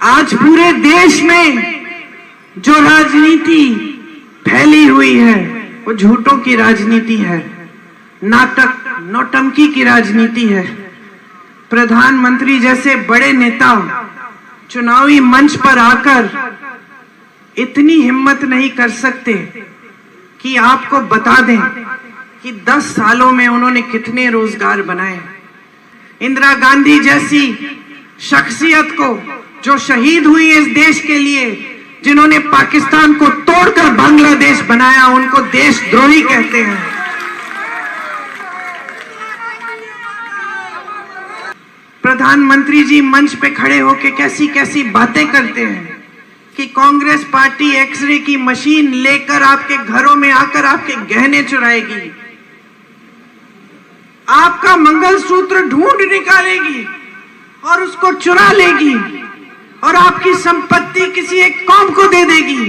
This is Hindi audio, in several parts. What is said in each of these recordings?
आज पूरे देश में जो राजनीति फैली हुई है वो झूठों की राजनीति है, नाटक नौटंकी की राजनीति है। प्रधानमंत्री जैसे बड़े नेता चुनावी मंच पर आकर इतनी हिम्मत नहीं कर सकते कि आपको बता दें कि 10 सालों में उन्होंने कितने रोजगार बनाए। इंदिरा गांधी जैसी शख्सियत को जो शहीद हुई इस देश के लिए, जिन्होंने पाकिस्तान को तोड़कर बांग्लादेश बनाया, उनको देशद्रोही कहते हैं। प्रधानमंत्री जी मंच पे खड़े होकर कैसी कैसी बातें करते हैं कि कांग्रेस पार्टी एक्सरे की मशीन लेकर आपके घरों में आकर आपके गहने चुराएगी, आपका मंगलसूत्र ढूंढ निकालेगी और उसको चुरा लेगी और आपकी संपत्ति किसी एक कौम को दे देगी।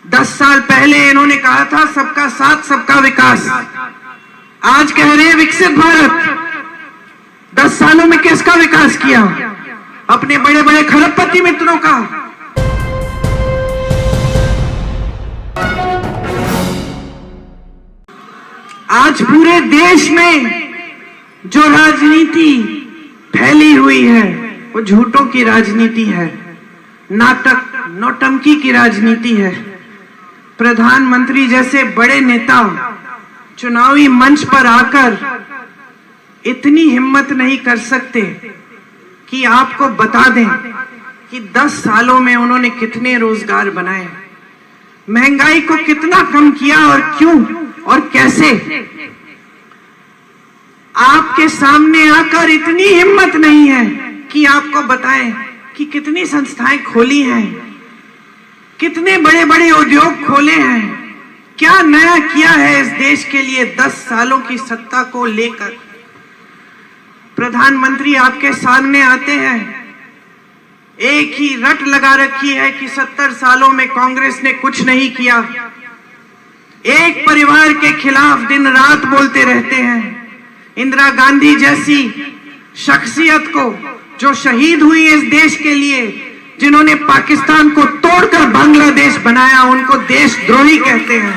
10 साल पहले इन्होंने कहा था सबका साथ सबका विकास, आज कह रहे हैं विकसित भारत। 10 सालों में किसका विकास किया? अपने बड़े बड़े खरबपति मित्रों का। आज पूरे देश में जो राजनीति फैली हुई है वो झूठों की राजनीति है, नाटक नौटंकी की राजनीति है। प्रधानमंत्री जैसे बड़े नेता चुनावी मंच पर आकर इतनी हिम्मत नहीं कर सकते कि आपको बता दें कि 10 सालों में उन्होंने कितने रोजगार बनाए, महंगाई को कितना कम किया और क्यों और कैसे। आपके सामने आकर इतनी हिम्मत नहीं है कि आपको बताएं कि कितनी संस्थाएं खोली हैं, कितने बड़े बड़े उद्योग खोले हैं, क्या नया किया है इस देश के लिए 10 सालों की सत्ता को लेकर। प्रधानमंत्री आपके सामने आते हैं, एक ही रट लगा रखी है कि 70 सालों में कांग्रेस ने कुछ नहीं किया, एक परिवार के खिलाफ दिन रात बोलते रहते हैं। इंदिरा गांधी जैसी शख्सियत को जो शहीद हुई इस देश के लिए, जिन्होंने पाकिस्तान को तोड़कर बांग्लादेश बनाया, उनको देशद्रोही कहते हैं।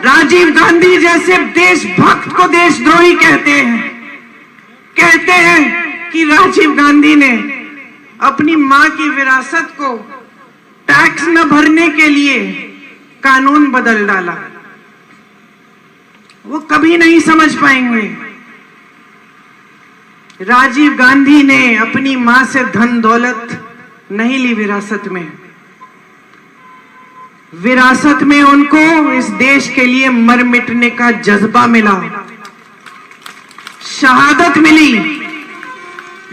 राजीव गांधी जैसे देशभक्त को देशद्रोही कहते हैं। कहते हैं कि राजीव गांधी ने अपनी मां की विरासत को टैक्स न भरने के लिए कानून बदल डाला। वो कभी नहीं समझ पाएंगे। राजीव गांधी ने अपनी मां से धन दौलत नहीं ली विरासत में। विरासत में उनको इस देश के लिए मर मिटने का जज्बा मिला, शहादत मिली,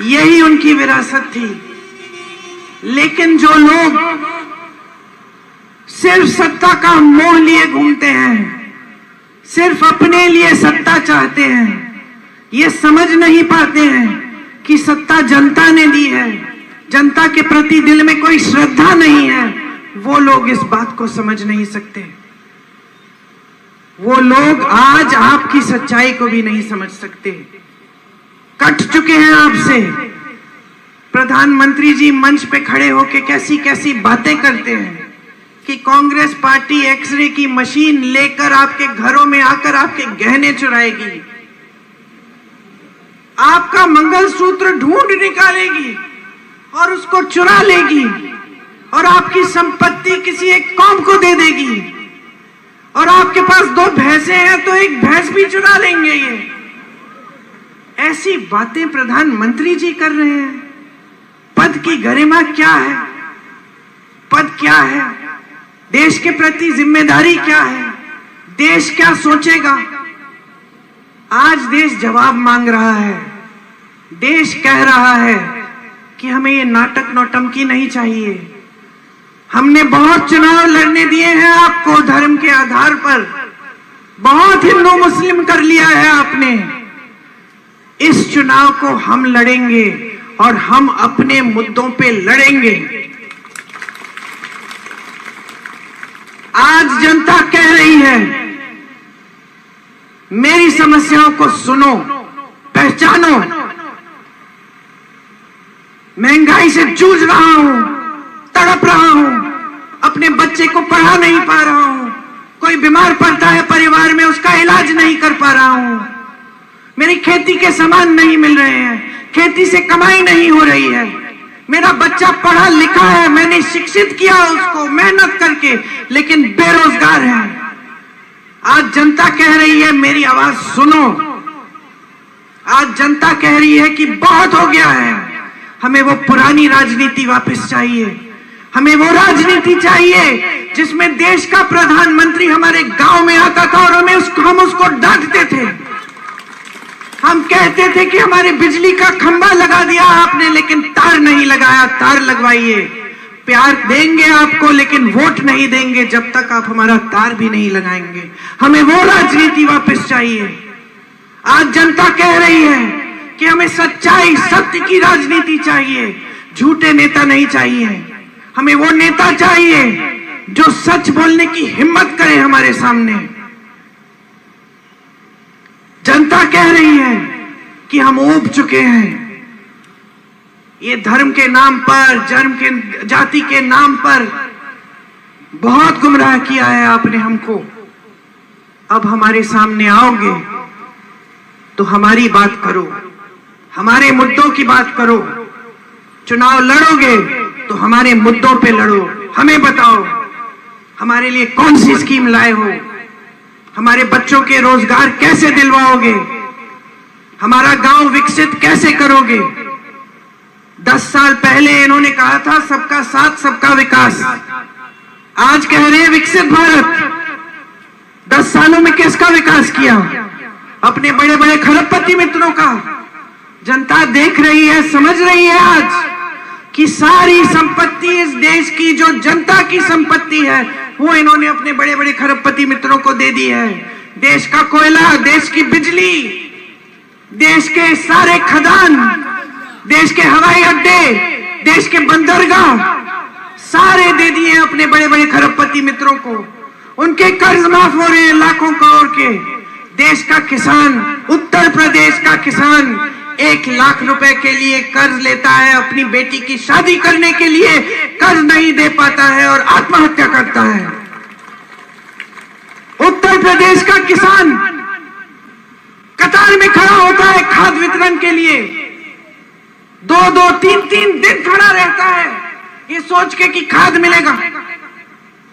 यही उनकी विरासत थी। लेकिन जो लोग सिर्फ सत्ता का मोह लिए घूमते हैं, सिर्फ अपने लिए सत्ता चाहते हैं, ये समझ नहीं पाते हैं कि सत्ता जनता ने दी है, जनता के प्रति दिल में कोई श्रद्धा नहीं है, वो लोग इस बात को समझ नहीं सकते। वो लोग आज आपकी सच्चाई को भी नहीं समझ सकते, कट चुके हैं आपसे। प्रधानमंत्री जी मंच पे खड़े होकर कैसी कैसी बातें करते हैं कि कांग्रेस पार्टी एक्सरे की मशीन लेकर आपके घरों में आकर आपके गहने चुराएगी, आपका मंगलसूत्र ढूंढ निकालेगी और उसको चुरा लेगी और आपकी संपत्ति किसी एक कौम को दे देगी, और आपके पास 2 भैंसें हैं तो एक भैंस भी चुरा लेंगे। ये ऐसी बातें प्रधानमंत्री जी कर रहे हैं। पद की गरिमा क्या है? पद क्या है? देश के प्रति जिम्मेदारी क्या है? देश क्या सोचेगा? आज देश जवाब मांग रहा है। देश कह रहा है कि हमें ये नाटक नौटंकी नहीं चाहिए। हमने बहुत चुनाव लड़ने दिए हैं आपको धर्म के आधार पर, बहुत हिंदू मुस्लिम कर लिया है आपने। इस चुनाव को हम लड़ेंगे और हम अपने मुद्दों पे लड़ेंगे। आज जनता कह रही है मेरी समस्याओं को सुनो, पहचानो महंगाई से जूझ रहा हूं, तड़प रहा हूं, अपने बच्चे को पढ़ा नहीं पा रहा हूं, कोई बीमार पड़ता है परिवार में उसका इलाज नहीं कर पा रहा हूं, मेरी खेती के सामान नहीं मिल रहे हैं, खेती से कमाई नहीं हो रही है, मेरा बच्चा पढ़ा लिखा है, मैंने शिक्षित किया उसको मेहनत करके, लेकिन बेरोजगार है। आज जनता कह रही है मेरी आवाज सुनो। आज जनता कह रही है कि बहुत हो गया है, हमें वो पुरानी राजनीति वापस चाहिए, हमें वो राजनीति चाहिए जिसमें देश का प्रधानमंत्री हमारे गांव में आता था और हम उसको डांटते थे। हम कहते थे कि हमारे बिजली का खंभा लगा दिया आपने, लेकिन तार नहीं लगाया, तार लगवाइए। प्यार देंगे आपको लेकिन वोट नहीं देंगे जब तक आप हमारा तार भी नहीं लगाएंगे। हमें वो राजनीति वापस चाहिए। आज जनता कह रही है कि हमें सच्चाई सत्य की राजनीति चाहिए, झूठे नेता नहीं चाहिए। हमें वो नेता चाहिए जो सच बोलने की हिम्मत करे हमारे सामने। जनता कह रही है कि हम ऊब चुके हैं, ये धर्म के नाम पर, जाति के नाम पर बहुत गुमराह किया है आपने हमको। अब हमारे सामने आओगे तो हमारी बात करो, हमारे मुद्दों की बात करो। चुनाव लड़ोगे तो हमारे मुद्दों पे लड़ो, हमें बताओ हमारे लिए कौन सी स्कीम लाए हो, हमारे बच्चों के रोजगार कैसे दिलवाओगे, हमारा गांव विकसित कैसे करोगे। 10 साल पहले इन्होंने कहा था सबका साथ सबका विकास, आज कह रहे हैं विकसित भारत। 10 सालों में किसका विकास किया? अपने बड़े बड़े खरबपति मित्रों का। जनता देख रही है, समझ रही है आज कि सारी संपत्ति इस देश की जो जनता की संपत्ति है वो इन्होंने अपने बड़े बड़े खरबपति मित्रों को दे दी है। देश का कोयला, देश की बिजली, देश के सारे खदान, देश के हवाई अड्डे, देश के बंदरगाह सारे दे दिए अपने बड़े बड़े खरबपति मित्रों को। उनके कर्ज माफ हो रहे हैं लाखों करोड़ के। देश का किसान, उत्तर प्रदेश का किसान 1 लाख रुपए के लिए कर्ज लेता है, अपनी बेटी की शादी करने के लिए कर्ज नहीं दे पाता है और आत्महत्या करता है। उत्तर प्रदेश का किसान कतार में खड़ा होता है खाद वितरण के लिए, 2-2, 3-3 दिन खड़ा रहता है ये सोच के कि खाद मिलेगा,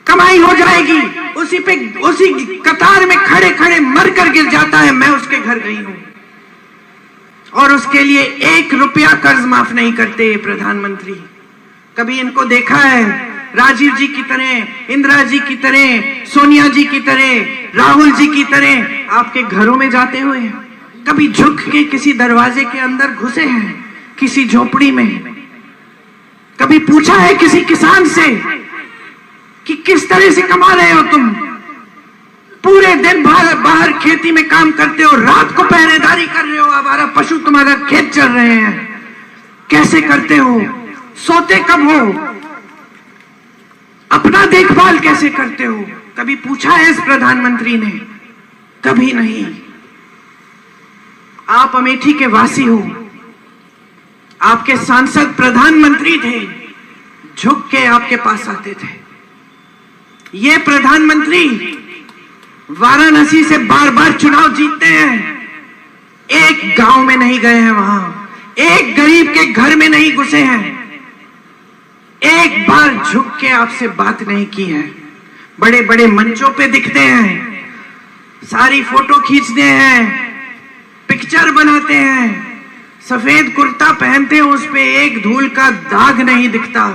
कमाई हो जाएगी। उसी कतार में खड़े खड़े मर कर गिर जाता है। मैं उसके घर गई हूं और उसके लिए 1 रुपया कर्ज माफ नहीं करते ये प्रधानमंत्री। कभी इनको देखा है राजीव जी की तरह, इंदिरा जी की तरह, सोनिया जी की तरह, राहुल जी की तरह आपके घरों में जाते हुए? कभी झुक के किसी दरवाजे के अंदर घुसे हैं, किसी झोपड़ी में? कभी पूछा है किसी किसान से कि किस तरह से कमा रहे हो तुम? पूरे दिन बाहर खेती में काम करते हो, रात को पहरेदारी कर रहे हो, आवारा पशु तुम्हारा खेत चल रहे हैं, कैसे करते हो? सोते कब हो? अपना देखभाल कैसे करते हो? कभी पूछा है इस प्रधानमंत्री ने? कभी नहीं। आप अमेठी के वासी हो, आपके सांसद प्रधानमंत्री थे, झुक के आपके पास आते थे। ये प्रधानमंत्री वाराणसी से बार बार चुनाव जीतते हैं, एक गांव में नहीं गए हैं, वहां एक गरीब के घर में नहीं घुसे हैं, एक बार झुक के आपसे बात नहीं की है। बड़े बड़े मंचों पे दिखते हैं, सारी फोटो खींचते हैं, पिक्चर बनाते हैं, सफेद कुर्ता पहनते हैं, उस पे एक धूल का दाग नहीं दिखता,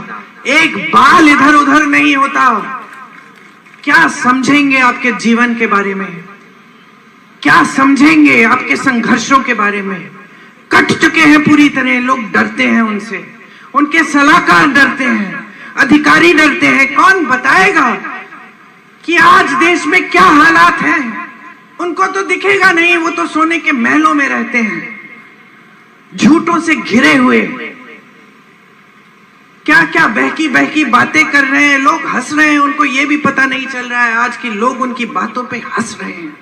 एक बाल इधर उधर नहीं होता। क्या समझेंगे आपके जीवन के बारे में? क्या समझेंगे आपके संघर्षों के बारे में? कट चुके हैं पूरी तरह, लोग डरते हैं उनसे, उनके सलाहकार डरते हैं, अधिकारी डरते हैं। कौन बताएगा कि आज देश में क्या हालात हैं? उनको तो दिखेगा नहीं, वो तो सोने के महलों में रहते हैं, झूठों से घिरे हुए। क्या क्या बहकी बहकी बातें कर रहे हैं, लोग हंस रहे हैं, उनको ये भी पता नहीं चल रहा है आज कि लोग उनकी बातों पे हंस रहे हैं।